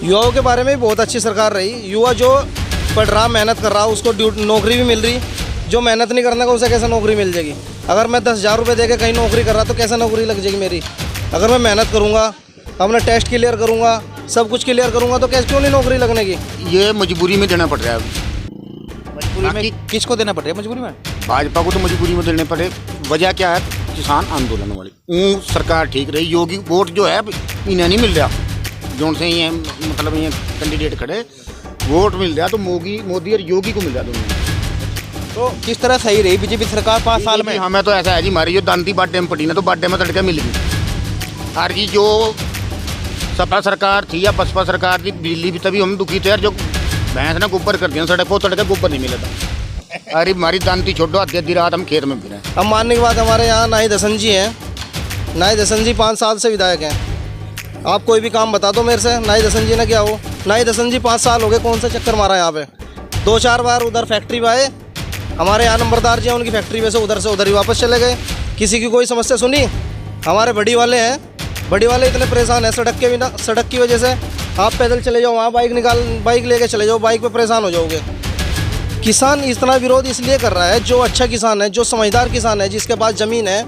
युवाओं के बारे में भी बहुत अच्छी सरकार रही। युवा जो पढ़ रहा, मेहनत कर रहा, उसको नौकरी भी मिल रही। जो मेहनत नहीं करने का उसे कैसे नौकरी मिल जाएगी? अगर मैं 10,000 रुपये दे के कहीं नौकरी कर रहा तो कैसे नौकरी लग जाएगी मेरी? अगर मैं मेहनत करूँगा, अपना टेस्ट क्लियर करूँगा, सब कुछ क्लियर करूँगा तो कैसे क्यों नहीं नौकरी लगने की? ये मजबूरी में देना पड़ रहा है। मजबूरी में किसको देना पड़ रहा है? मजबूरी में भाजपा को तो मजबूरी में देने पड़े। वजह क्या है? किसान आंदोलन वाली सरकार ठीक रही। योगी वोट जो है इन्हें नहीं मिल रहा, जो से ये मतलब ये कैंडिडेट खड़े वोट मिल रहा तो मोदी और योगी को मिल रहा दोनों। तो किस तरह सही रही बीजेपी सरकार 5 साल में? हमें तो ऐसा है जी, हमारी जो दांती बाड्डे में पड़ी ना तो बाड्डे में तड़के मिल गई। हर जी जो सपा सरकार थी या बसपा सरकार थी, बिजली भी तभी हम दुखी थे यार, जो भैंस ना गोबर कर दिया सड़क को, तड़के गोबर नहीं मिला था। अरे हमारी दांती छोड़ो, आधी रात हम खेत में फिरे। अब मानने की बात, हमारे यहाँ नाई दसन जी हैं। नाई दसन जी 5 साल से विधायक हैं। आप कोई भी काम बता दो मेरे से, नाई दसन जी ने क्या हो? नाई दसन जी 5 साल हो गए, कौन सा चक्कर मारा यहाँ पे? 2-4 बार उधर फैक्ट्री में आए, हमारे यहाँ नंबरदार जी हैं, उनकी फैक्ट्री में से उधर ही वापस चले गए। किसी की कोई समस्या सुनी? हमारे बड़ी वाले हैं, बड़ी वाले इतने परेशान हैं सड़क के बिना, सड़क की वजह से। आप पैदल चले जाओ, वहाँ बाइक लेके चले जाओ, बाइक पे परेशान हो जाओगे। किसान इतना विरोध इसलिए कर रहा है, जो अच्छा किसान है, जो समझदार किसान है, जिसके पास ज़मीन है,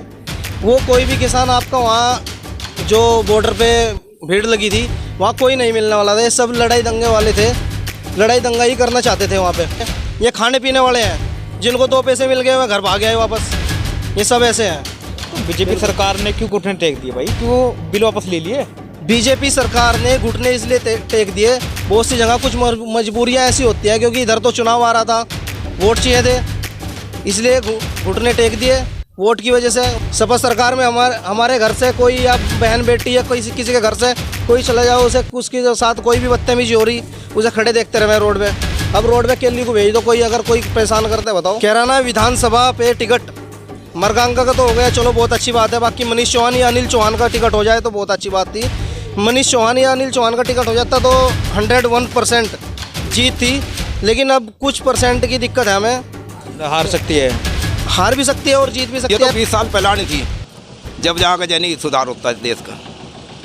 वो कोई भी किसान आपका वहाँ जो बॉर्डर पे भीड़ लगी थी वहाँ कोई नहीं मिलने वाला था। ये सब लड़ाई दंगे वाले थे, लड़ाई दंगा ही करना चाहते थे वहाँ पे। ये खाने पीने वाले हैं, जिनको 2 पैसे मिल गए वह घर भाग गए वापस। ये सब ऐसे हैं। तो बीजेपी सरकार ने क्यों घुटने टेक दिए भाई? क्यों बिल वापस ले लिए? बीजेपी सरकार ने घुटने इसलिए टेक दिए, बहुत सी जगह कुछ मजबूरियां ऐसी होती है, क्योंकि इधर तो चुनाव आ रहा था, वोट चाहिए थे, इसलिए घुटने टेक दिए। वोट की वजह से सपा सरकार में हमारे घर से कोई या बहन बेटी या कोई किसी के घर से कोई चला जाओ, उसे उसके साथ कोई भी बदतमीजी हो रही, उसे खड़े देखते रहे रोड पे। अब रोड पे केली को भेज दो, कोई अगर कोई परेशान करते बताओ। कैराना विधानसभा पे टिकट मरगांका का तो हो गया, चलो बहुत अच्छी बात है। बाकी मनीष चौहान या अनिल चौहान का टिकट हो जाए तो बहुत अच्छी बात थी। मनीष चौहान या अनिल चौहान का टिकट हो जाता तो 101% जीत थी, लेकिन अब कुछ परसेंट की दिक्कत है हमें। हार सकती है, हार भी सकती है और जीत भी सकती ये तो है। 20 साल पहले नहीं थी, जब जाकर जानी सुधार होता है देश का,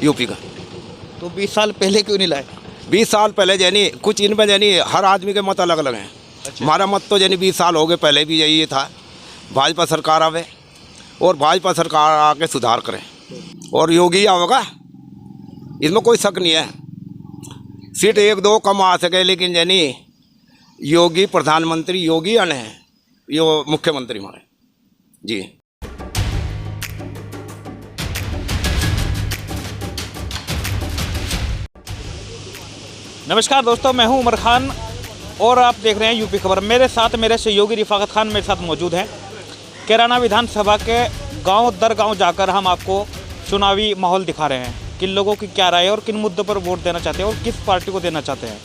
यूपी का। तो 20 साल पहले क्यों नहीं लाए? 20 साल पहले जानी कुछ इनमें जानी हर आदमी के मत अलग अलग हैं। हमारा मत तो जानी 20 साल हो गए, पहले भी यही था, भाजपा सरकार आवे और भाजपा सरकार आके सुधार करे और योगी आवेगा, इसमें कोई शक नहीं है। सीट 1-2 कम आ सके, लेकिन जानी योगी प्रधानमंत्री योगी आने हैं, यो मुख्यमंत्री हमारे जी। नमस्कार दोस्तों, मैं हूं उमर खान और आप देख रहे हैं यूपी खबर। मेरे साथ मेरे सहयोगी रिफाकत खान मेरे साथ मौजूद हैं। कैराना विधानसभा के गांव दर गांव जाकर हम आपको चुनावी माहौल दिखा रहे हैं, किन लोगों की क्या राय है और किन मुद्दों पर वोट देना चाहते हैं और किस पार्टी को देना चाहते हैं।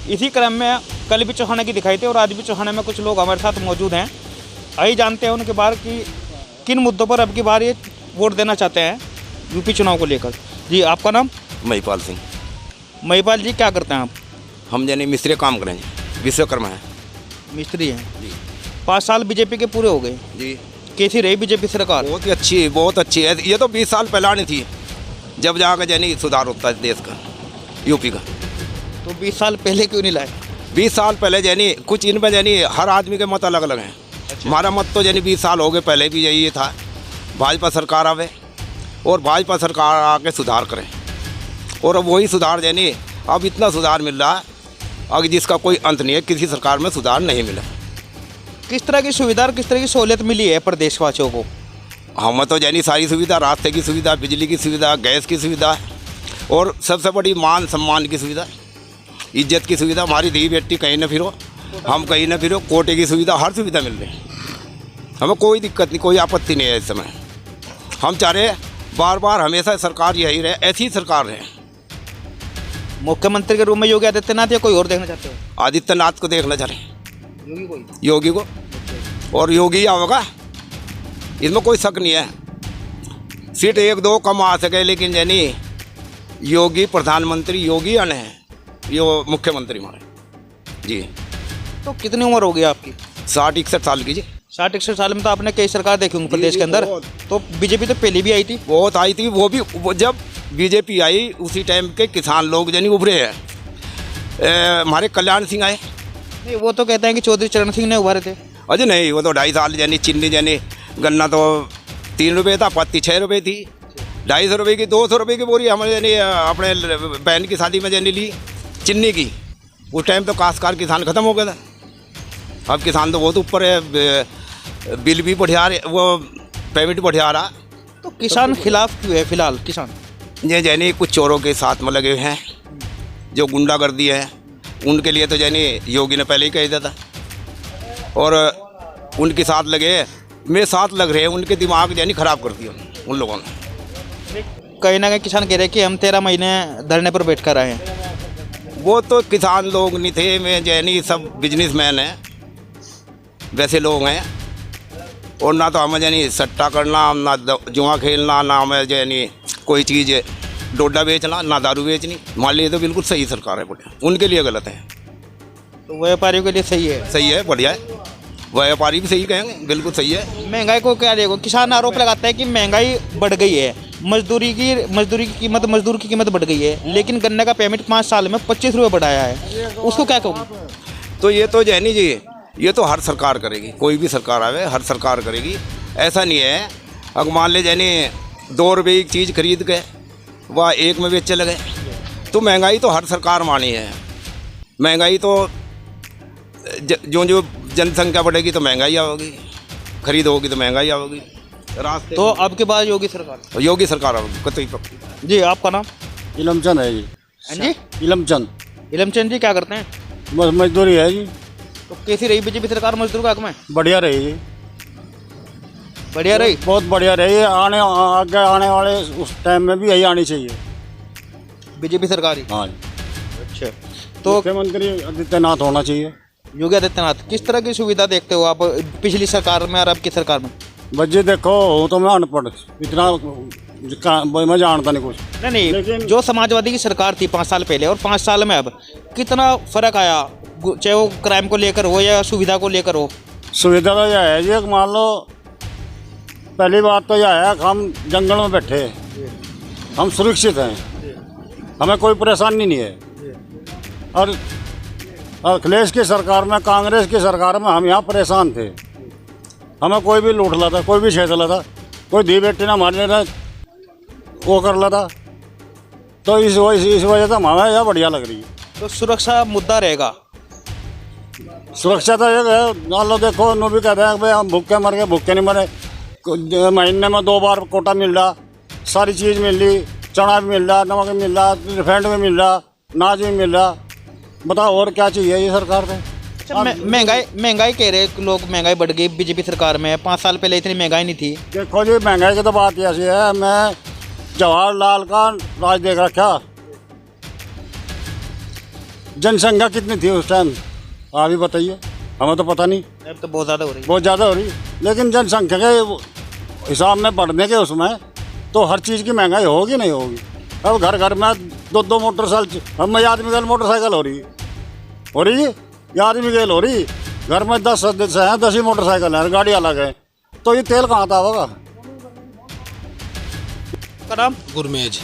इसी क्रम में कल भी चौहाना की दिखाई थी और आज भी चौहाना में कुछ लोग हमारे साथ मौजूद हैं। आइए जानते हैं उनके बारे कि किन मुद्दों पर अब की बार ये वोट देना चाहते हैं यूपी चुनाव को लेकर। जी, आपका नाम? महिपाल सिंह। महिपाल जी, क्या करते हैं आप? हम जानी मिस्त्री काम करेंगे, विश्वकर्मा है मिस्त्री हैं जी। 5 साल बीजेपी के पूरे हो गए जी। कैसी रही बीजेपी सरकार? बहुत ही अच्छी, बहुत अच्छी है। ये तो 20 साल पहले नहीं थी, जब जाकर जानी सुधार होता है देश का, यूपी का। तो 20 साल पहले क्यों नहीं लाए? 20 साल पहले जानी कुछ इनमें जानी हर आदमी के मत अलग अलग हैं। हमारा मत तो जानी 20 साल हो गए, पहले भी यही था, भाजपा सरकार आवे और भाजपा सरकार आके सुधार करे और अब वही सुधार जानी अब इतना सुधार मिल रहा है अब जिसका कोई अंत नहीं है। किसी सरकार में सुधार नहीं मिला। किस तरह की सुविधा और किस तरह की सहूलियत मिली है प्रदेशवासियों को? हमें तो जानी सारी सुविधा, रास्ते की सुविधा, बिजली की सुविधा, गैस की सुविधा और सबसे बड़ी मान सम्मान की सुविधा, इज्जत की सुविधा। हमारी धी बेटी कहीं ना फिरो, हम कहीं ना फिरो, कोटे की सुविधा, हर सुविधा मिल रही है। हमें कोई दिक्कत नहीं, कोई आपत्ति नहीं है इस समय। हम चाह रहे बार बार हमेशा सरकार यही रहे, ऐसी ही सरकार रहे। मुख्यमंत्री के रूप में योगी आदित्यनाथ या कोई और देखना चाहते हो? आदित्यनाथ को देखना चाह रहे, योगी कोई? योगी को, और योगी आवेगा, इसमें कोई शक नहीं है। सीट 1-2 कम आ सके, लेकिन जानी योगी प्रधानमंत्री योगी आने हैं, यो मुख्यमंत्री हमारे जी। तो कितनी उम्र हो गई आपकी? 60-61 साल की जी। 60-61 साल में तो आपने कई सरकार देखी होंगी प्रदेश के अंदर। तो बीजेपी तो पहले भी आई थी। बहुत आई थी, वो भी जब बीजेपी आई उसी टाइम के किसान लोग यानी उभरे हैं। हमारे कल्याण सिंह आए। नहीं, वो तो कहते हैं कि चौधरी चरण सिंह ने उभारे थे। अजय नहीं, वो तो 2.5 साल यानी चीनी यानी गन्ना तो 3 रुपये था, पत्ती 6 रुपये थी। 250 रुपये की 200 रुपये की बोरी हमारे यानी अपने बहन की शादी में यानी ली चीनी की। उस टाइम तो काश्तकार किसान ख़त्म हो गया था। अब किसान तो बहुत ऊपर है, बिल भी बढ़िया वो पेमेंट बढ़िया रहा। तो किसान खिलाफ क्यों है फिलहाल किसान? ये यानी कुछ चोरों के साथ में लगे हैं, जो गुंडागर्दी है, उनके लिए तो यानी योगी ने पहले ही कह दिया था। और उनके साथ लगे, मेरे साथ लग रहे हैं, उनके दिमाग यानी ख़राब कर दिया उन लोगों ने। कहीं ना कहीं किसान कह रहे हैं कि हम 13 महीने धरने पर बैठ कर आए हैं। वो तो किसान लोग नहीं थे, मैं यानी सब बिजनेसमैन हैं, वैसे लोग हैं। और ना तो हमें यानी सट्टा करना, ना जुआ खेलना, ना हमें यानी कोई चीज़ डोडा बेचना, ना दारू बेचनी। मान लीजिए तो बिल्कुल सही सरकार है, बढ़िया। उनके लिए गलत है तो व्यापारियों के लिए सही है। सही है, बढ़िया है। व्यापारी भी सही कहेंगे, बिल्कुल सही है। महंगाई को क्या देखो, किसान आरोप लगाता है कि महंगाई बढ़ गई है, मजदूरी की कीमत, मजदूर की कीमत बढ़ गई है, लेकिन गन्ने का पेमेंट 5 साल में 25 रुपये बढ़ाया है। उसको क्या कहूँ? तो ये तो जैनी जी, ये तो हर सरकार करेगी, कोई भी सरकार आवे हर सरकार करेगी। ऐसा नहीं है अगर मान ले जैनी 2 रुपये की चीज़ खरीद के वह 1 में बेचे लगे, तो महंगाई तो हर सरकार मानी है। महंगाई तो जो जनसंख्या बढ़ेगी तो महंगाई आओगी, खरीद होगी तो महंगाई आओगी। रास्ते तो अब के बाद योगी सरकार, योगी सरकार आओगी कतई पक्की। जी आपका नाम? इलमचंद है जी। हाँ जी, इलमचंद। इलमचंद जी क्या करते हैं? बस मजदूरी है जी। तो कैसी रही बीजेपी सरकार मजदूर का हक में? बढ़िया रही जी, बढ़िया रही। बहुत बढ़िया रही। आगे आने वाले उस टाइम में भी यही आनी चाहिए बीजेपी सरकार ही। हाँ जी। अच्छा, तो मुख्यमंत्री आदित्यनाथ होना चाहिए। योगी आदित्यनाथ किस तरह की सुविधा देखते हो आप पिछली सरकार में और अब की सरकार में? बच्चे देखो, हो तो मैं अनपढ़, इतना मैं जानता नहीं कुछ। नहीं, लेकिन जो समाजवादी की सरकार थी 5 साल पहले और 5 साल में अब कितना फर्क आया, चाहे वो क्राइम को लेकर हो या सुविधा को लेकर हो? सुविधा तो यह है जी, मान लो पहली बात तो यह है कि हम जंगल में बैठे हैं, हम सुरक्षित हैं, हमें कोई परेशानी नहीं है। और अखिलेश की सरकार में, कांग्रेस की सरकार में हम यहाँ परेशान थे। हमें कोई भी लूट लाता, कोई भी छेद लाता, कोई धी बेटी ना मार लेता, वो कर लाता। तो इस वजह से हमें यह बढ़िया लग रही है। तो सुरक्षा मुद्दा रहेगा। सुरक्षा तो एक है, मान लो देखो, नो भी कहते हैं कि भाई हम भूखे मर गए, भूखे नहीं मरे। महीने में 2 बार कोटा मिल रहा, सारी चीज़ मिल रही, चना भी मिल रहा, नमक भी मिल रहा, रिफाइंड भी मिल रहा, अनाज भी मिल रहा। बताओ और क्या चाहिए ये सरकार से? अच्छा, महंगाई कह रहे लोग, महंगाई बढ़ गई बीजेपी सरकार में। 5 साल पहले इतनी महंगाई नहीं थी। देखो जी, महंगाई की तो बात ऐसी है, मैं जवाहरलाल का राज देख रखा। जनसंख्या कितनी थी उस टाइम, आप ही बताइए, हमें तो पता नहीं। अब तो बहुत ज़्यादा हो रही है। बहुत ज़्यादा हो रही, लेकिन जनसंख्या के हिसाब में बढ़ने के उसमें तो हर चीज़ की महंगाई होगी नहीं होगी। अब घर घर में 2 मोटरसाइकिल, हम में आदमी गल मोटरसाइकिल हो रही है, ये आदमी गेल हो रही। घर में 10 सदस्य हैं, 10 ही मोटरसाइकिल हैं, गाड़ी अलग है, तो ये तेल कहाँ था होगा? का नाम? गुरमेज।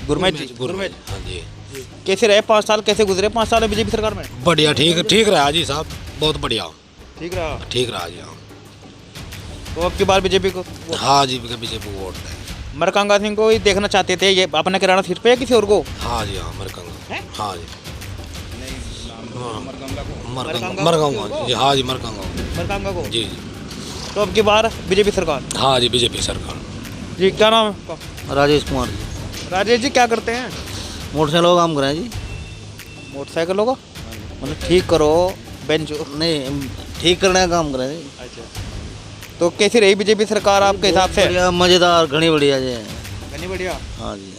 गुरमेज। हाँ जी। कैसे रहे 5 साल, कैसे गुजरे 5 साल बीजेपी सरकार में? बढ़िया, ठीक रहा जी साहब, बहुत बढ़िया, ठीक रहा जी। हाँ, तो अब की बार बीजेपी को? हाँ जी, बीजेपी को वोट दें। मरकांगा सिंह को ही देखना चाहते थे, ये अपना किराना सीट पे या किसी और को? हाँ जी, हाँ मरकांगा। हाँ जी, मरकांगा जी। हाँ जी, मरकांगा को। जी। तो अब की बार बीजेपी सरकार? हाँ जी, बीजेपी सरकार। जी, क्या नाम है आपका? राजेश कुमार जी। राजेश जी क्या करते हैं? मोटरसाइकिलों का काम करें जी। मोटरसाइकिलों का मतलब ठीक करो, बेंच नहीं, ठीक करने का काम करें जी। अच्छा, तो कैसी रही बीजेपी सरकार आपके हिसाब से? बढ़िया, मज़ेदार, घनी बढ़िया जी। घनी बढ़िया। हाँ जी।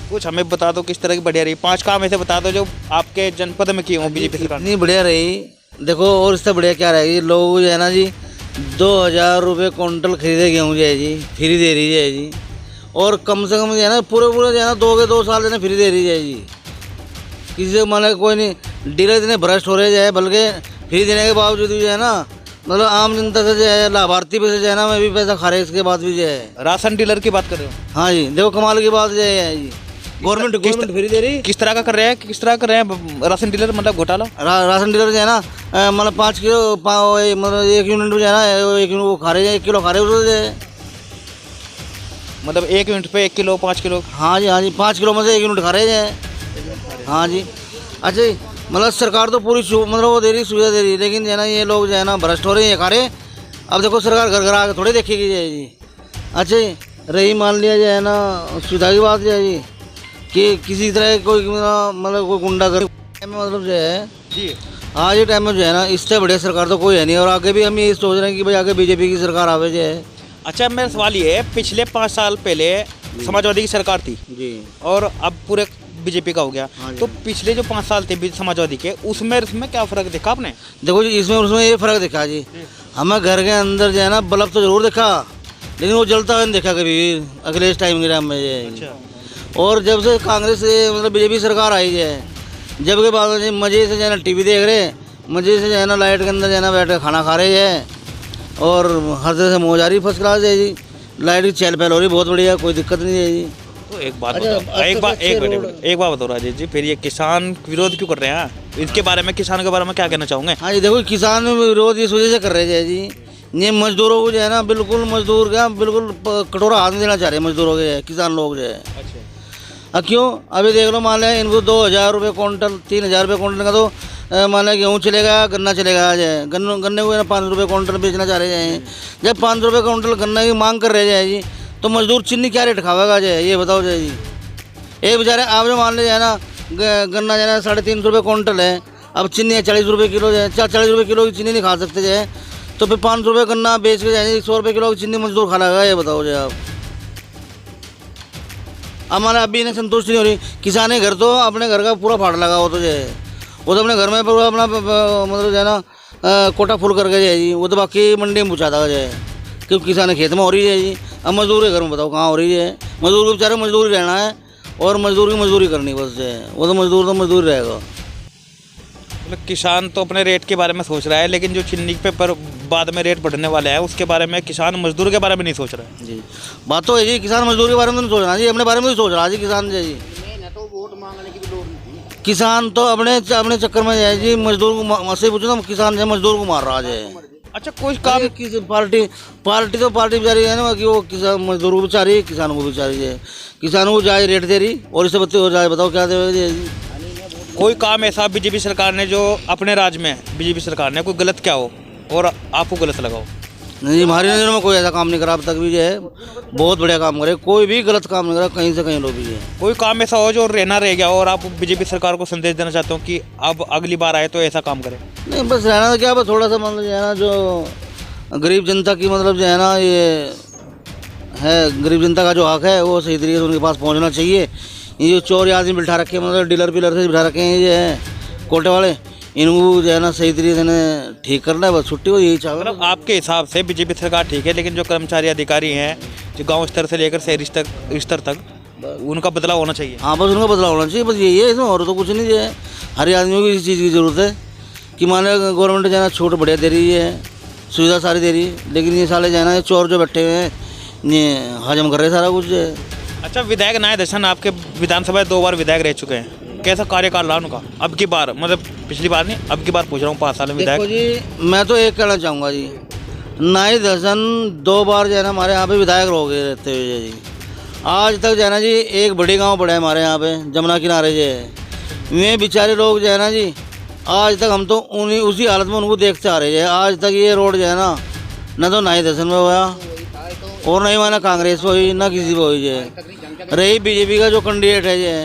कुछ हमें बता दो किस तरह की बढ़िया रही, 5 काम ऐसे बता दो जो आपके जनपद में किए हों बीजेपी सरकार ने। इतनी बढ़िया रही, देखो और इससे बढ़िया क्या रहेगी। लोग जो है ना जी, 2000 रुपये क्विंटल खरीदे गेहूँ जो है जी, फ्री दे रही है जी। और कम से कम जो है ना पूरे जो है ना 2 साल जो है फ्री दे रही है जी। किसी से माने कोई नहीं, डीलर इतने भ्रष्ट हो रहे हैं, बल्कि फ्री देने के बावजूद जो है ना मतलब आम जनता से जो है लाभार्थी पे से जो है ना मैं भी पैसा खा रहे इसके बाद भी जो है। राशन डीलर की बात कर रहे हो? हाँ जी, देखो कमाल की बात जो है जी, गवर्नमेंट फ्री दे रही। किस तरह का कर रहे हैं, किस तरह कर रहे हैं राशन डीलर, मतलब घोटाला? राशन डीलर जो है ना मतलब 5 किलो मतलब 1 यूनिट जो है ना 1 किलो वो खा रहे हैं, 1 किलो खा रहे हैं उससे। मतलब 1 यूनिट पे 1 किलो 5 किलो? हाँ जी 5 किलो में से 1 यूनिट खा रहे हैं। हाँ जी। अच्छा जी, मतलब सरकार तो पूरी मतलब वो दे रही, सुविधा दे रही, लेकिन जो है ना ये लोग जो है ना भ्रष्ट हो रहे हैं, ये खा रहे हैं। अब देखो सरकार घर घर आके थोड़ी देखेगी जी जी। अच्छा जी, रही मान लिया जो है ना सुविधा की बात जो है जी कि किसी तरह कोई मतलब कोई गुंडागर्दी मतलब जो है जी, आज के टाइम में जो है ना इससे बढ़िया सरकार तो कोई है नहीं, और आगे भी हम ये सोच रहे हैं कि भाई आगे बीजेपी की सरकार आवे जो है। अच्छा मेरा सवाल ये है, पिछले 5 साल पहले समाजवादी की सरकार थी जी और अब पूरे बीजेपी का हो गया, हाँ जी। तो पिछले जो 5 साल थे समाजवादी के, उसमें क्या फर्क देखा आपने? देखो जी, इसमें उसमें ये फ़र्क देखा जी, हमें घर के अंदर जो है ना बल्ब तो ज़रूर देखा, लेकिन वो जलता हुआ नहीं देखा कभी भी अखिलेश टाइम के टाइम में जो है। अच्छा। और जब से कांग्रेस से मतलब बीजेपी सरकार आई है, जब के बाद में मज़े से जो है ना टीवी देख रहे, मज़े से जो है ना लाइट के अंदर जो है ना बैठ कर खाना खा रहे हैं, और हर तरह से मौज आ रही फर्स्ट क्लास है जी। लाइट की चहल पहल हो रही बहुत बढ़िया, कोई दिक्कत नहीं है जी। तो एक बात अच्छा, बताओ, एक बात बताओ राजेश जी, फिर ये किसान विरोध क्यों कर रहे हैं? इसके बारे में, किसानों के बारे में क्या कहना चाहोगे? हाँ जी, देखो किसान विरोध इस वजह से कर रहे हैं जी, ये मजदूरों को जो है ना बिल्कुल मजदूर का बिल्कुल कटोरा हाथ में देना चाह रहे हैं मजदूरों के, किसान लोग जो है। अच्छा। क्यों? अभी देख लो, मान लें इनको 2000 रुपये क्विंटल, 3000 रुपये क्विंटल का तो मान लें गेहूँ चलेगा, गन्ना चलेगा आज है, गन्ने को 5 रुपये क्विंटल बेचना चाह रहे हैं। जब 5 रुपये क्विंटल गन्ना की मांग कर रहे हैं जी, तो मजदूर चीनी क्या रेट खावेगा जो है, ये बताओ जो जी। ये बेचारे आप जो मान लीजिए ना गन्ना जो है ना 350 रुपये क्विंटल है, अब चीनी है 40 रुपये किलो जो है, 40 रुपये किलो की चीनी नहीं खा सकते जो है, तो फिर 500 रुपये गन्ना बेच के जाएंगे 100 रुपये किलो की चीनी मजदूर खा लगा, ये बताओ जो आप। हमारा अभी इन्हें संतुष्टि नहीं हो रही। किसान के घर तो अपने घर का पूरा फाड़ लगा, वो तो जो है वो तो अपने घर में पूरा अपना मतलब जो है ना कोटा फुल करके जो है जी, वो तो बाकी मंडी में पहुँचाता जो है, क्योंकि किसान के खेत में हो रही है जी। अब मजदूर के घर में बताओ कहाँ हो रही है? मजदूर को बेचारे मजदूरी रहना है, और मजदूर की मजदूरी करनी बस जो है, वो तो मजदूर रहेगा। मतलब किसान तो अपने रेट के बारे में सोच रहा है, लेकिन जो चीनी पे पर बाद में रेट बढ़ने वाला है उसके बारे में किसान मजदूर के बारे में नहीं सोच रहा है जी। बात तो है जी, किसान मजदूर के बारे में तो नहीं सोच रहा जी, अपने बारे में ही सोच रहा जी किसान जी। किसान तो अपने चक्कर में है जी, मजदूर को सही पूछो तो किसान जो मजदूर को मार रहा है। अच्छा, कोई काम किस पार्टी बेचारी है ना कि वो किसान मजदूर को बेचारी, किसानों को बेचारी है, किसानों को जायज रेट दे रही, और इससे बत्ती हो जाए बताओ क्या दे। कोई काम ऐसा बीजेपी सरकार ने जो अपने राज्य में बीजेपी सरकार ने कोई गलत क्या हो और आपको गलत लगा हो? नहीं जी, हमारी नज़र में कोई ऐसा काम नहीं करा अब तक भी जो है, बहुत बढ़िया काम करे, कोई भी गलत काम नहीं करा कहीं से कहीं लोग भी है। कोई काम ऐसा हो जो रहना रह गया हो और आप बीजेपी सरकार को संदेश देना चाहते हो कि अब अगली बार आए तो ऐसा काम करें? नहीं, बस रहना तो क्या, बस थोड़ा सा मतलब जो है ना जो गरीब जनता की मतलब जो है ना ये है, गरीब जनता का जो हक है वो सही तरीके से उनके पास पहुंचना चाहिए। ये जो चोर आदमी बिठा रखे हैं, मतलब डीलर से बिठा रखे हैं ये है कोटे वाले, इनको जो है ना सही तरीके से ठीक करना है, बस छुट्टी हो यही चाह। मतलब आपके हिसाब से बीजेपी सरकार ठीक है, लेकिन जो कर्मचारी अधिकारी हैं जो गाँव स्तर से लेकर शहरी स्तर तक, उनका बदलाव होना चाहिए। हाँ, बस उनका बदलाव होना चाहिए, बस यही है, इसमें और तो कुछ नहीं है। हर आदमी को इस चीज़ की ज़रूरत है कि माने गवर्नमेंट जो है ना छूट बढ़िया दे रही है, सुविधा सारी दे रही है, लेकिन ये साले जो है ना चोर जो बैठे हुए हैं ये हजम कर रहे सारा कुछ। अच्छा, विधायक नाय दर्शन आपके विधानसभा में 2 बार विधायक रह चुके हैं, कैसा कार्यकाल रहा उनका? अब की बार, मतलब पिछली बार नहीं, अब की बार पूछ रहा हूँ, 5 साल में विधायक। देखो जी, मैं तो एक कहना चाहूँगा जी, नाई दर्शन 2 बार जो है ना हमारे यहाँ पे विधायक हो गए रहते हुए जी। आज तक जो है ना जी एक बड़ी गांव पड़ा है हमारे यहाँ पे जमुना किनारे जो है, वे बेचारे लोग जो है ना जी, आज तक हम तो उसी हालत में उनको देखते आ रहे हैं। आज तक ये रोड जो है ना तो नाई दर्शन में हुआ और नहीं माना कांग्रेस को हुई, ना किसी को हुई है। रही बीजेपी का जो कैंडिडेट है ये,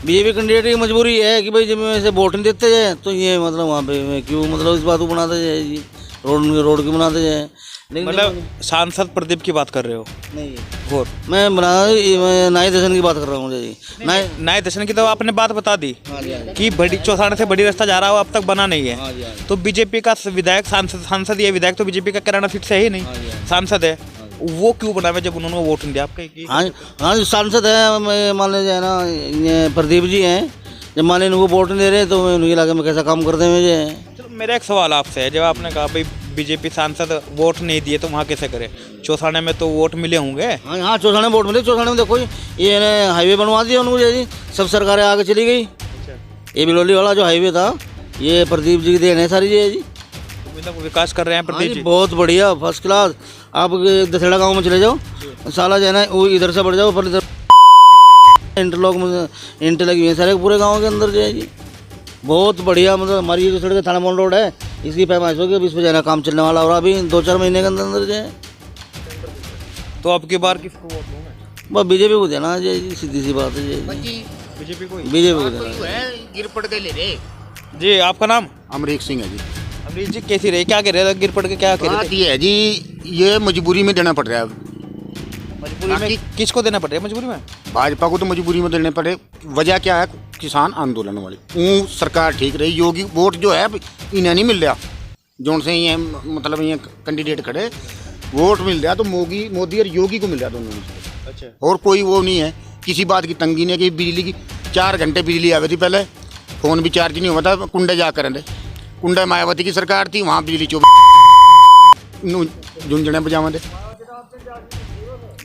बीजेपी कैंडिडेट की मजबूरी है कि भाई जब में से वोट नहीं देते जाए तो ये मतलब वहाँ पे क्यों मतलब इस बात को बनाते जाए जी, रोड की बनाते जाए। मतलब सांसद प्रदीप की बात कर रहे हो? नहीं, और मैं नाई दर्शन की बात कर रहा हूँ जी। नाय दर्शन की तो आपने बात बता दी कि बड़ी चौसाने से बड़ी रास्ता जा रहा हो, अब तक बना नहीं है। तो बीजेपी का विधायक सांसद ये विधायक तो बीजेपी का किराना सीट से ही नहीं सांसद है, वो क्यों बनावे जब उन्होंने वोट नहीं दिया आपके? हाँ सांसद है, मान लीजिए ना ये प्रदीप जी हैं, जब मान लीजिए इनको वोट नहीं दे रहे तो उनके इलाके में कैसा काम करते हैं मुझे। चलो मेरा एक सवाल आपसे है, जब आपने कहा भाई बीजेपी सांसद वोट नहीं दिए तो वहाँ कैसे करे? चौसाने में तो वोट मिले होंगे। हाँ हाँ, चौसाने वोट मिले। चौसाने में देखो ये हाईवे बनवा दिया उनको जी, सब सरकारें आगे चली गई। ये बिलोली वाला जो हाईवे था ये प्रदीप जी की देन है सारी जी। मतलब विकास कर रहे हैं प्रदीप जी। बहुत बढ़िया, फर्स्ट क्लास। आप दशहरा गांव में चले जाओ, साला जो है ना वो इधर से बढ़ जाओ, पर इधर इंटरलॉक में इंटर लगी हुई है सारे पूरे गाँव के अंदर जो है जी। बहुत बढ़िया, मतलब हमारी जो सड़क थाना मॉल रोड है इसकी पैमाइश होगी, अब इस पर जो है ना काम चलने वाला और अभी 2-4 महीने के अंदर अंदर जो है। तो अब की बार किसको वोट दूंगा? बस बीजेपी को देना जी, सीधी सी बात है जी। बीजेपी को। बीजेपी को देना। गिर पड़ गए ले रे। जी आपका नाम? अमरीक सिंह है जी। अमरीश जी कैसी रही, क्या कह रहे थे, गिर पड़ के क्या कह रहे बात थे? ये है जी, ये मजबूरी में देना पड़ रहा है। मजबूरी में किसको देना पड़ रहा है? मजबूरी में भाजपा को तो मजबूरी में देने पड़े। वजह क्या है? किसान आंदोलन वाली सरकार ठीक रही। योगी वोट जो है इन्हें नहीं मिल रहा, जोन से ये मतलब ये कैंडिडेट खड़े वोट मिल रहा तो मोदी और योगी को मिल रहा दोनों में। अच्छा। और कोई वो नहीं है, किसी बात की तंगी नहीं है कि बिजली की 4 घंटे बिजली आवे थी पहले, फोन भी चार्ज नहीं हुआ था, कुंडे जा कर कुंडा मायावती की सरकार थी, वहाँ बिजली 24 झुंझुने बजावा दे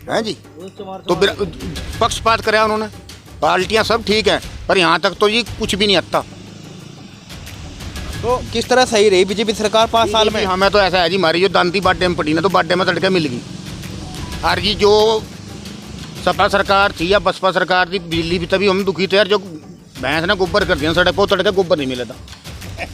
हैं जी। तो पक्षपात कराया उन्होंने। पार्टियां सब ठीक है पर यहाँ तक तो ये कुछ भी नहीं आता। तो किस तरह सही रही बीजेपी सरकार 5 साल में? हमें तो ऐसा है जी, हमारी जो दांती बाड्डे में पड़ी ना तो बाड्डे में तड़के मिल गई। और जी जो सपा सरकार थी या बसपा सरकार थी, बिजली भी तभी हम दुखी थे यार, जो भैंस ने गोबर कर दिया सड़क पर, तड़के गोबर नहीं मिला था।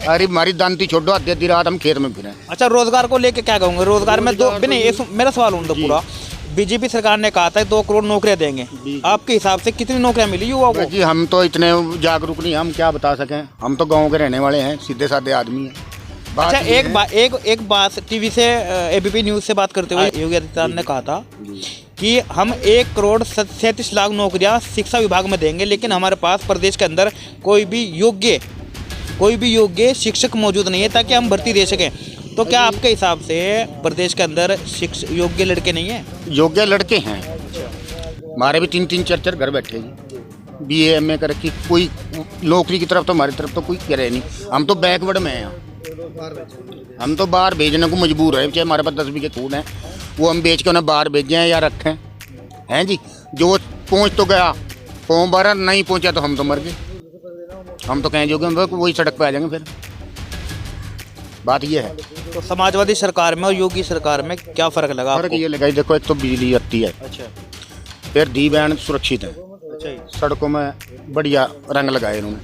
अरे हमारी दांती छोड़ो, आधी रात हम खेत में फिरे। अच्छा, रोजगार को लेके क्या कहूँगे? रोजगार में दो नहीं, मेरा सवाल उन पूरा बीजेपी सरकार ने कहा था 2 करोड़ नौकरियां देंगे, आपके हिसाब से कितनी नौकरियां मिली युवाओं को? जी हम तो इतने जागरूक नहीं, हम क्या बता सकें, हम तो गांव के रहने वाले हैं, सीधे साधे आदमी हैं। अच्छा, एक बात टीवी से एबीपी न्यूज से बात करते हुए योगी आदित्यनाथ ने कहा था कि हम 1 करोड़ 37 लाख नौकरियां शिक्षा विभाग में देंगे, लेकिन हमारे पास प्रदेश के अंदर कोई भी योग्य शिक्षक मौजूद नहीं है ताकि हम भर्ती दे सकें। तो क्या आपके हिसाब से प्रदेश के अंदर योग्य लड़के नहीं हैं? योग्य लड़के हैं, हमारे भी 3-3 4-4 घर बैठे जी, BA MA कर रखी, कोई नौकरी की तरफ तो हमारी तरफ तो कोई करे नहीं। हम तो बैकवर्ड में हैं, हम तो बाहर भेजने को मजबूर है। चाहे हमारे पास 10 बीघे खून है, वो हम बेच के उन्हें बाहर भेजें या रखें हैं जी। जो पहुँच तो गया, फॉर्म भरा, नहीं पहुँचा तो हम तो मर गए। हम तो कहें जोगे, हम वही सड़क पे आ जाएंगे। फिर बात ये है। तो समाजवादी सरकार में और योगी सरकार में क्या फर्क लगा? फर्क ये लगा, देखो एक तो बिजली आती है, अच्छा, फिर दी बहन सुरक्षित है, अच्छा, सड़कों में बढ़िया रंग लगाए इन्होंने।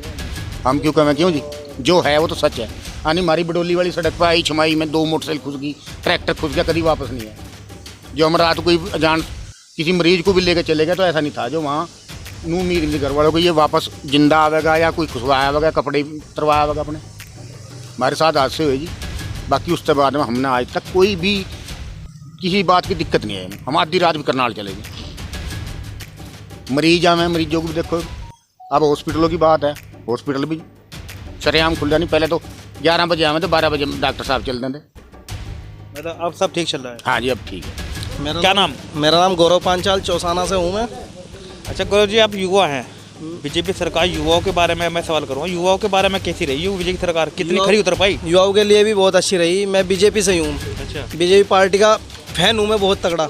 हम क्यों कहें? क्यों जी, जो है वो तो सच है। यानी हमारी बडोली वाली सड़क पर आई छमाई में 2 मोटरसाइकिल खुस गई, ट्रैक्टर खुस गया, कभी वापस नहीं है। जो हम रात को अजान किसी मरीज को भी लेकर चले गए तो ऐसा नहीं था। जो वहाँ नू मीर घर वालों को ये वापस जिंदा आवेगा या कोई खुशवाया आवेगा, कपड़े तरवाया आवेगा अपने, हमारे साथ हादसे हुए जी। बाकी उसके बाद में हमने आज तक कोई भी किसी बात की दिक्कत नहीं है। हम आधी रात भी करनाल चले गए, मरीज आए, मरीजों को भी देखो। अब हॉस्पिटलों की बात है, हॉस्पिटल भी सरेआम खुल नहीं। पहले तो 11 बजे आए तो 12 बजे डॉक्टर साहब चल देते। मतलब अब सब ठीक चल रहा है? हाँ जी अब ठीक है। क्या नाम? मेरा नाम गौरव पांचाल, चौसाना से हूँ मैं। अच्छा गौरव जी, आप युवा हैं, बीजेपी सरकार युवाओं के बारे में मैं सवाल करूँगा, युवाओं के बारे में कैसी रही बीजेपी सरकार, कितनी खरी उतर पाई? युवाओं के लिए भी बहुत अच्छी रही। मैं बीजेपी से ही हूँ। अच्छा, बीजेपी पार्टी का फैन हूँ मैं बहुत तगड़ा।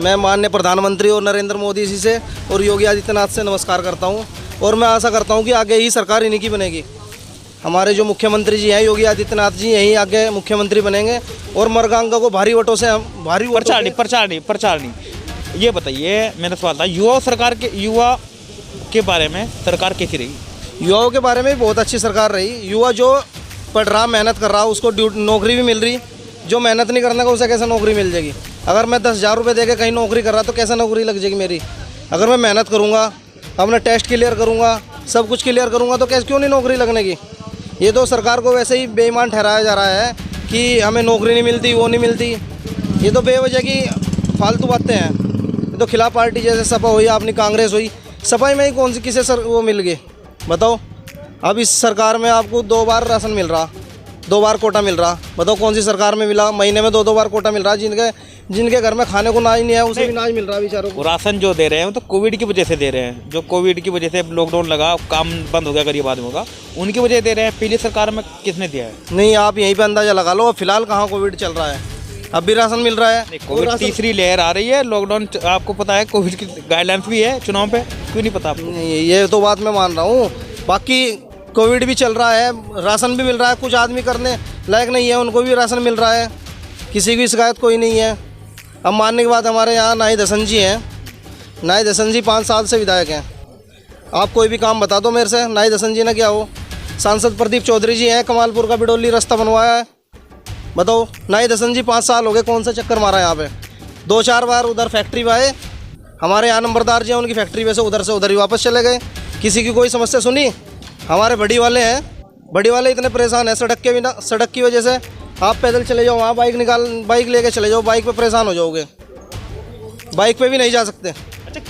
मैं माननीय प्रधानमंत्री और नरेंद्र मोदी जी से और योगी आदित्यनाथ से नमस्कार करता हूँ, और मैं आशा करता हूँ कि आगे ही सरकार इन्हीं की बनेगी। हमारे जो मुख्यमंत्री जी हैं योगी आदित्यनाथ जी, यही आगे मुख्यमंत्री बनेंगे और मरगांगा को भारी वोटों से प्रचार नहीं। ये बताइए, मेरा सवाल था युवा के बारे में सरकार कैसी रही? युवाओं के बारे में भी बहुत अच्छी सरकार रही। युवा जो पढ़ रहा, मेहनत कर रहा, उसको नौकरी भी मिल रही। जो मेहनत नहीं करने का उसे कैसे नौकरी मिल जाएगी? अगर मैं 10,000 रुपये दे के कहीं नौकरी कर रहा तो कैसे नौकरी लग जाएगी मेरी? अगर मैं मेहनत करूँगा, अपना टेस्ट क्लियर करूँगा, सब कुछ क्लियर करूँगा तो कैसे क्यों नहीं नौकरी लगने की? ये तो सरकार को वैसे ही बेईमान ठहराया जा रहा है कि हमें नौकरी नहीं मिलती, वो नहीं मिलती। ये तो बेवजह की फालतू बातें हैं। ये तो खिलाफ पार्टी जैसे सपा हुई, अपनी कांग्रेस हुई, सफाई में ही कौन सी किसे वो मिल गए बताओ? अब इस सरकार में आपको 2 बार राशन मिल रहा, 2 बार कोटा मिल रहा। बताओ कौन सी सरकार में मिला? महीने में 2 बार कोटा मिल रहा। जिनके घर में खाने को नाज नहीं है उसे भी नाज मिल रहा है बेचारों को। राशन जो दे रहे हैं वो तो कोविड की वजह से दे रहे हैं, जो कोविड की वजह से लॉकडाउन लगा, काम बंद हो गया गरीब आदमियों का, उनकी वजह दे रहे हैं। पिछली सरकार में किसने दिया है? नहीं, आप यहीं पे अंदाजा लगा लो। फिलहाल कहाँ कोविड चल रहा है, अब भी राशन मिल रहा है। कोविड तीसरी लहर आ रही है, लॉकडाउन आपको पता है, कोविड की गाइडलाइंस भी है चुनाव पे, क्यों नहीं पता आपको? नहीं, ये तो बात मैं मान रहा हूँ। बाकी कोविड भी चल रहा है, राशन भी मिल रहा है। कुछ आदमी करने लायक नहीं है, उनको भी राशन मिल रहा है, किसी की शिकायत कोई नहीं है। अब मानने के बाद हमारे यहाँ नाई दसन जी हैं। नाई दसन जी 5 साल से विधायक हैं। आप कोई भी काम बता दो मेरे से, नाई दसन जी ने क्या हो। सांसद प्रदीप चौधरी जी हैं, कमालपुर का बिडोली रास्ता बनवाया है। बताओ, नाई दसन जी 5 साल हो गए, कौन सा चक्कर मारा यहाँ पे? 2-4 बार उधर फैक्ट्री में आए, हमारे यहाँ नंबरदार जी हैं, उनकी फैक्ट्री में से उधर ही वापस चले गए। किसी की कोई समस्या सुनी? हमारे बड़ी वाले हैं, बड़ी वाले इतने परेशान हैं सड़क के बिना, सड़क की वजह से। आप पैदल चले जाओ, वहाँ बाइक लेके चले जाओ, बाइक पे परेशान हो जाओगे, बाइक पे भी नहीं जा सकते। अच्छा,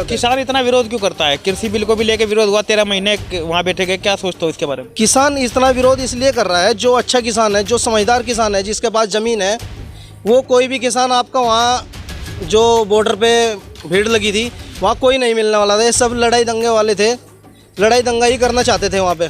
किसान इतना विरोध क्यों करता है? कृषि बिल को भी लेके विरोध हुआ, 13 महीने वहाँ बैठे गए, क्या सोचते हो इसके बारे में? किसान इतना विरोध इसलिए कर रहा है, जो अच्छा किसान है, जो समझदार किसान है, जिसके पास ज़मीन है, वो कोई भी किसान आपका वहाँ जो बॉर्डर पे भीड़ लगी थी वहाँ कोई नहीं मिलने वाला था। ये सब लड़ाई दंगे वाले थे, लड़ाई दंगा ही करना चाहते थे वहाँ पे।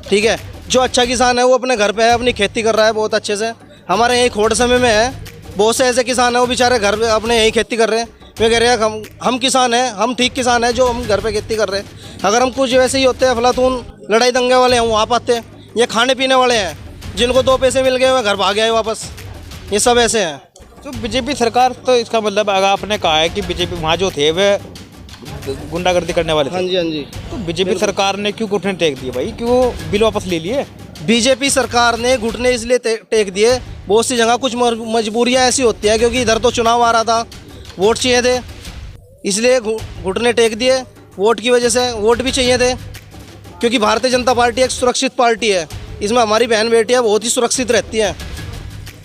ठीक है, जो अच्छा किसान है वो अपने घर पे है, अपनी खेती कर रहा है बहुत अच्छे से। हमारे यहीं खोड़ समय में है, बहुत से ऐसे किसान हैं वो बेचारे घर पे अपने यहीं खेती कर रहे हैं। वे कह रहे हैं हम किसान हैं, हम ठीक किसान हैं जो हम घर पे खेती कर रहे हैं। अगर हम कुछ वैसे ही होते हैं अफलातून लड़ाई दंगे वाले हैं, वहाँ पाते हैं। ये खाने पीने वाले हैं, जिनको 2 पैसे मिल गए वो घर भाग गए वापस, ये सब ऐसे हैं। तो बीजेपी सरकार, तो इसका मतलब अगर आपने कहा है कि बीजेपी वहाँ जो थे वे गुंडागर्दी करने वाले थे। हाँ जी, हाँ जी। तो बीजेपी सरकार ने क्यों घुटने टेक दिए भाई? क्यों बिल वापस ले लिए? बीजेपी सरकार ने घुटने इसलिए टेक दिए, बहुत सी जगह कुछ मजबूरियां ऐसी होती हैं, क्योंकि इधर तो चुनाव आ रहा था, वोट चाहिए थे, इसलिए घुटने टेक दिए। वोट की वजह से वोट भी चाहिए थे, क्योंकि भारतीय जनता पार्टी एक सुरक्षित पार्टी है, इसमें हमारी बहन बेटियाँ बहुत ही सुरक्षित रहती हैं।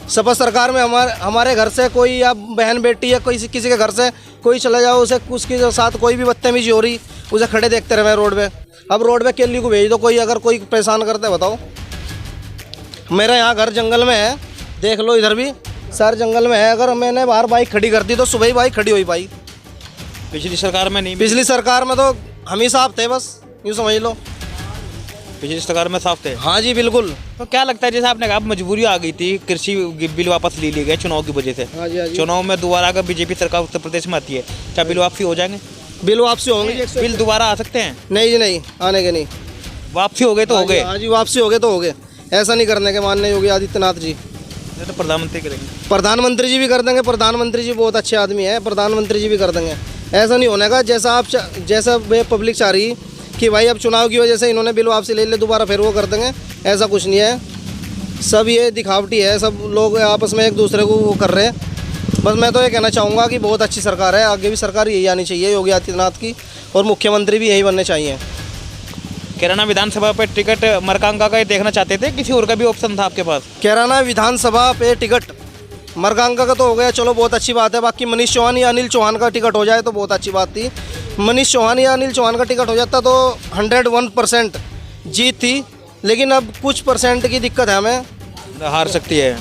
सपा सरकार में हमारे घर से कोई या बहन बेटी या कोई किसी के घर से कोई चला जाओ, उसे उसके साथ कोई भी बदतमीजी हो रही, उसे खड़े देखते रहे रोड पे। अब रोड पे केली को भेज दो, कोई अगर कोई परेशान करता है बताओ। मेरा यहाँ घर जंगल में है, देख लो इधर भी सर जंगल में है। अगर मैंने बाहर बाइक खड़ी कर दी तो सुबह ही बाइक खड़ी हुई बाइक। पिछली सरकार में नहीं? पिछली सरकार में तो हम ही साफ थे, बस यूँ समझ लो। पिछली सरकार में साफ थे? हाँ जी बिल्कुल। तो क्या लगता है, जैसे आपने कहा मजबूरी आ गई थी, कृषि बिल वापस ले लिए गए चुनाव की वजह से। हाँ जी, हाँ जी। चुनाव में दोबारा अगर बीजेपी सरकार उत्तर प्रदेश में आती है, क्या बिल वापसी हो जाएंगे? बिल वापसी होंगे? बिल दोबारा आ सकते हैं? नहीं जी नहीं, आने के नहीं। वापसी हो गए तो हो गए। हाँ जी, वापसी हो गए तो हो गए। ऐसा नहीं करने के मानने योगी आदित्यनाथ जी। तो प्रधानमंत्री करेंगे? प्रधानमंत्री जी भी कर देंगे, प्रधानमंत्री जी बहुत अच्छे आदमी हैं, प्रधानमंत्री जी भी कर देंगे। ऐसा नहीं होने का जैसा वे पब्लिक चाह रही कि भाई अब चुनाव की वजह से इन्होंने बिल वापसी ले दोबारा फिर वो कर देंगे, ऐसा कुछ नहीं है। सब ये दिखावटी है, सब लोग आपस में एक दूसरे को वो कर रहे हैं। बस मैं तो ये कहना चाहूँगा कि बहुत अच्छी सरकार है, आगे भी सरकार यही आनी चाहिए योगी आदित्यनाथ की, और मुख्यमंत्री भी यही बनने चाहिए। कैराना विधानसभा पे टिकट मरकांगा का ही देखना चाहते थे, किसी और का भी ऑप्शन था आपके पास? कैराना विधानसभा पे टिकट मरकांगा का तो हो गया, चलो बहुत अच्छी बात है। बाकी मनीष चौहान या अनिल चौहान का टिकट हो जाए तो बहुत अच्छी बात थी। मनीष चौहान या अनिल चौहान का टिकट हो जाता तो 101% जीत थी, लेकिन अब कुछ परसेंट की दिक्कत है हमें। हार सकती है?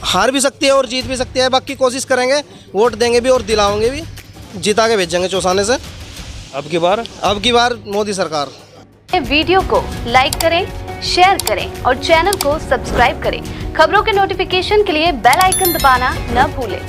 हार भी सकती है और जीत भी सकती है। बाकी कोशिश करेंगे, वोट देंगे भी और दिलाओगे भी, जिता के भेजेंगे चौसाने से। अब की बार मोदी सरकार। वीडियो को लाइक करें, शेयर करें और चैनल को सब्सक्राइब करें। खबरों के नोटिफिकेशन के लिए बेल आइकन दबाना न भूलें।